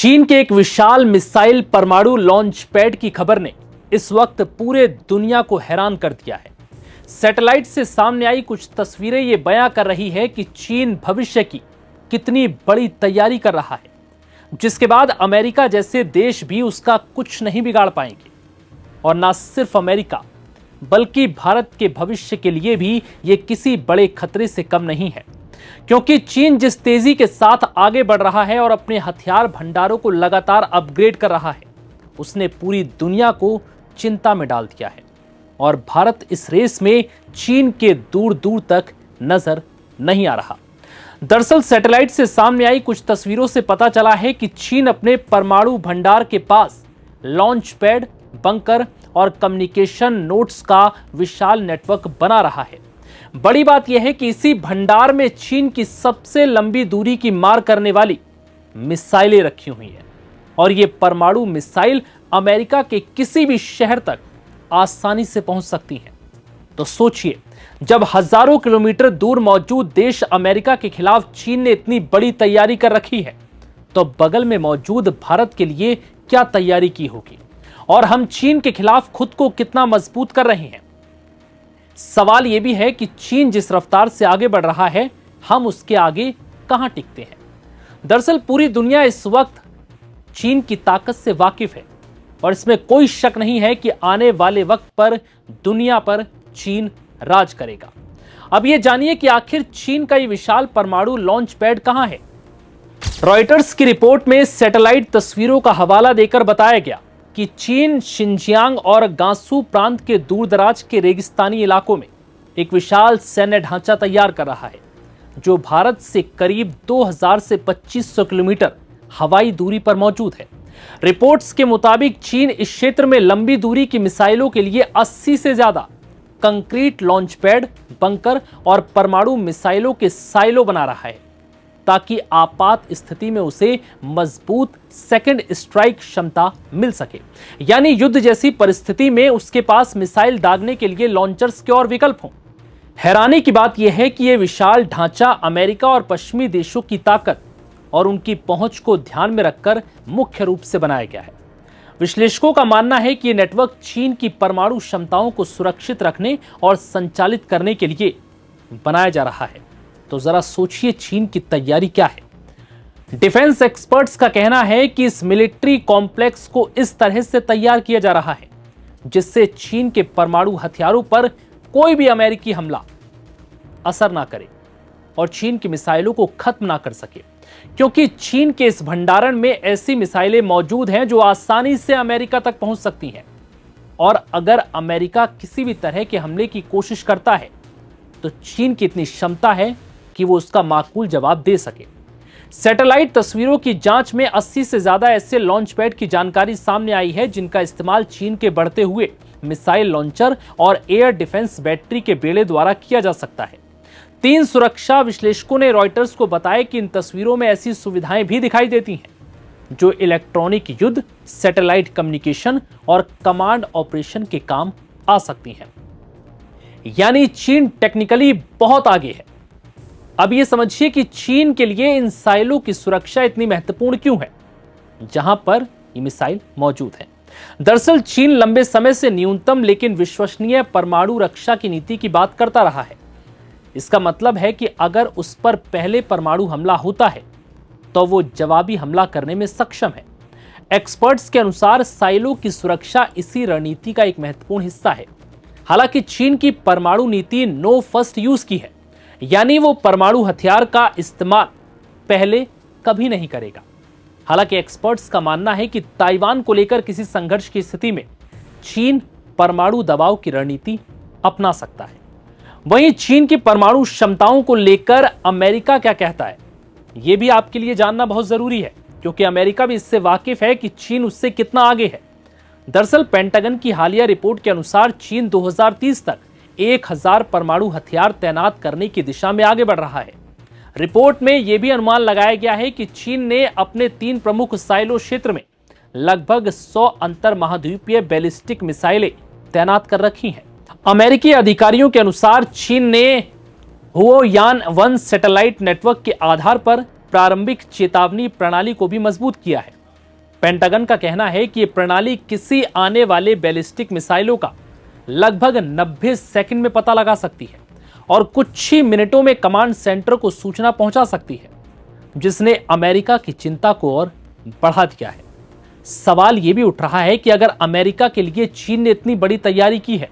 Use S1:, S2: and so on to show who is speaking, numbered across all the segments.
S1: चीन के एक विशाल मिसाइल परमाणु लॉन्च पैड की खबर ने इस वक्त पूरे दुनिया को हैरान कर दिया है। सैटेलाइट से सामने आई कुछ तस्वीरें ये बयां कर रही है कि चीन भविष्य की कितनी बड़ी तैयारी कर रहा है, जिसके बाद अमेरिका जैसे देश भी उसका कुछ नहीं बिगाड़ पाएंगे। और ना सिर्फ अमेरिका बल्कि भारत के भविष्य के लिए भी ये किसी बड़े खतरे से कम नहीं है, क्योंकि चीन जिस तेजी के साथ आगे बढ़ रहा है और अपने हथियार भंडारों को लगातार अपग्रेड कर रहा है, उसने पूरी दुनिया को चिंता में डाल दिया है। और भारत इस रेस में चीन के दूर दूर तक नजर नहीं आ रहा। दरअसल सैटेलाइट से सामने आई कुछ तस्वीरों से पता चला है कि चीन अपने परमाणु भंडार के पास लॉन्च पैड, बंकर और कम्युनिकेशन नोड्स का विशाल नेटवर्क बना रहा है। बड़ी बात यह है कि इसी भंडार में चीन की सबसे लंबी दूरी की मार करने वाली मिसाइलें रखी हुई हैं और ये परमाणु मिसाइल अमेरिका के किसी भी शहर तक आसानी से पहुंच सकती हैं। तो सोचिए, जब हजारों किलोमीटर दूर मौजूद देश अमेरिका के खिलाफ चीन ने इतनी बड़ी तैयारी कर रखी है, तो बगल में मौजूद भारत के लिए क्या तैयारी की होगी और हम चीन के खिलाफ खुद को कितना मजबूत कर रहे हैं। सवाल यह भी है कि चीन जिस रफ्तार से आगे बढ़ रहा है, हम उसके आगे कहां टिकते हैं। दरअसल पूरी दुनिया इस वक्त चीन की ताकत से वाकिफ है और इसमें कोई शक नहीं है कि आने वाले वक्त पर दुनिया पर चीन राज करेगा। अब यह जानिए कि आखिर चीन का यह विशाल परमाणु लॉन्च पैड कहां है। रॉयटर्स की रिपोर्ट में सैटेलाइट तस्वीरों का हवाला देकर बताया गया कि चीन शिनजियांग और गांसू प्रांत के दूरदराज के रेगिस्तानी इलाकों में एक विशाल सैन्य ढांचा तैयार कर रहा है, जो भारत से करीब 2000 से 2500 किलोमीटर हवाई दूरी पर मौजूद है। रिपोर्ट्स के मुताबिक चीन इस क्षेत्र में लंबी दूरी की मिसाइलों के लिए 80 से ज्यादा कंक्रीट लॉन्च पैड, बंकर और परमाणु मिसाइलों के साइलो बना रहा है, ताकि आपात स्थिति में उसे मजबूत सेकंड स्ट्राइक क्षमता मिल सके। यानी युद्ध जैसी परिस्थिति में उसके पास मिसाइल दागने के लिए लॉन्चर्स के और विकल्प हों। हैरानी की बात यह है कि यह विशाल ढांचा अमेरिका और पश्चिमी देशों की ताकत और उनकी पहुंच को ध्यान में रखकर मुख्य रूप से बनाया गया है। विश्लेषकों का मानना है कि यह नेटवर्क चीन की परमाणु क्षमताओं को सुरक्षित रखने और संचालित करने के लिए बनाया जा रहा है। तो जरा सोचिए चीन की तैयारी क्या है। डिफेंस एक्सपर्ट्स का कहना है कि इस मिलिट्री कॉम्प्लेक्स को इस तरह से तैयार किया जा रहा है जिससे चीन के परमाणु हथियारों पर कोई भी अमेरिकी हमला असर ना करे और चीन की मिसाइलों को खत्म ना कर सके, क्योंकि चीन के इस भंडारण में ऐसी मिसाइलें मौजूद हैं जो आसानी से अमेरिका तक पहुंच सकती हैं। और अगर अमेरिका किसी भी तरह के हमले की कोशिश करता है तो चीन की इतनी क्षमता है कि वो उसका माकूल जवाब दे सके। सैटेलाइट तस्वीरों की जांच में 80 से ज्यादा ऐसे लॉन्च पैड की जानकारी सामने आई है जिनका इस्तेमाल चीन के बढ़ते हुए मिसाइल लॉन्चर और एयर डिफेंस बैटरी के बेड़े द्वारा किया जा सकता है। 3 सुरक्षा विश्लेषकों ने रॉयटर्स को बताया कि इन तस्वीरों में ऐसी सुविधाएं भी दिखाई देती हैं जो इलेक्ट्रॉनिक युद्ध, सैटेलाइट कम्युनिकेशन और कमांड ऑपरेशन के काम आ सकती हैं। यानी चीन टेक्निकली बहुत आगे है। अब यह समझिए कि चीन के लिए इन साइलों की सुरक्षा इतनी महत्वपूर्ण क्यों है जहां पर ये मिसाइल मौजूद है। दरअसल चीन लंबे समय से न्यूनतम लेकिन विश्वसनीय परमाणु रक्षा की नीति की बात करता रहा है। इसका मतलब है कि अगर उस पर पहले परमाणु हमला होता है तो वो जवाबी हमला करने में सक्षम है। एक्सपर्ट्स के अनुसार साइलों की सुरक्षा इसी रणनीति का एक महत्वपूर्ण हिस्सा है। हालांकि चीन की परमाणु नीति नो फर्स्ट यूज की है, यानी वो परमाणु हथियार का इस्तेमाल पहले कभी नहीं करेगा। हालांकि एक्सपर्ट्स का मानना है कि ताइवान को लेकर किसी संघर्ष की स्थिति में चीन परमाणु दबाव की रणनीति अपना सकता है। वहीं चीन की परमाणु क्षमताओं को लेकर अमेरिका क्या कहता है, यह भी आपके लिए जानना बहुत जरूरी है, क्योंकि अमेरिका भी इससे वाकिफ है कि चीन उससे कितना आगे है। दरअसल पेंटागन की हालिया रिपोर्ट के अनुसार चीन 2030 तक 1000 परमाणु हथियार तैनात करने की दिशा में आगे बढ़ रहा है। रिपोर्ट में यह भी अनुमान लगाया गया है कि चीन ने अपने 3 प्रमुख साइलो क्षेत्र में लगभग 100 अंतर महाद्वीपीय बैलिस्टिक मिसाइलें तैनात कर रखी हैं। अमेरिकी अधिकारियों के अनुसार चीन ने हुओयान-1 सैटेलाइट नेटवर्क के आधार पर प्रारंभिक चेतावनी प्रणाली को भी मजबूत किया है। पेंटागन का कहना है कि यह प्रणाली किसी आने वाले बैलिस्टिक मिसाइलों का लगभग 90 सेकंड में पता लगा सकती है और कुछ ही मिनटों में कमांड सेंटर को सूचना पहुंचा सकती है, जिसने अमेरिका की चिंता को और बढ़ा दिया है। सवाल यह भी उठ रहा है कि अगर अमेरिका के लिए चीन ने इतनी बड़ी तैयारी की है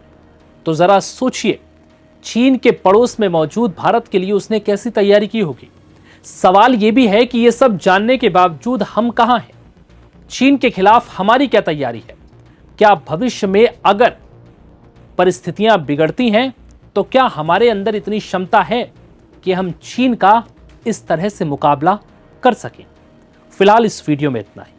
S1: तो जरा सोचिए चीन के पड़ोस में मौजूद भारत के लिए उसने कैसी तैयारी की होगी। सवाल यह भी है कि यह सब जानने के बावजूद हम कहां हैं, चीन के खिलाफ हमारी क्या तैयारी है, क्या भविष्य में अगर परिस्थितियां बिगड़ती हैं तो क्या हमारे अंदर इतनी क्षमता है कि हम चीन का इस तरह से मुकाबला कर सकें। फिलहाल इस वीडियो में इतना ही।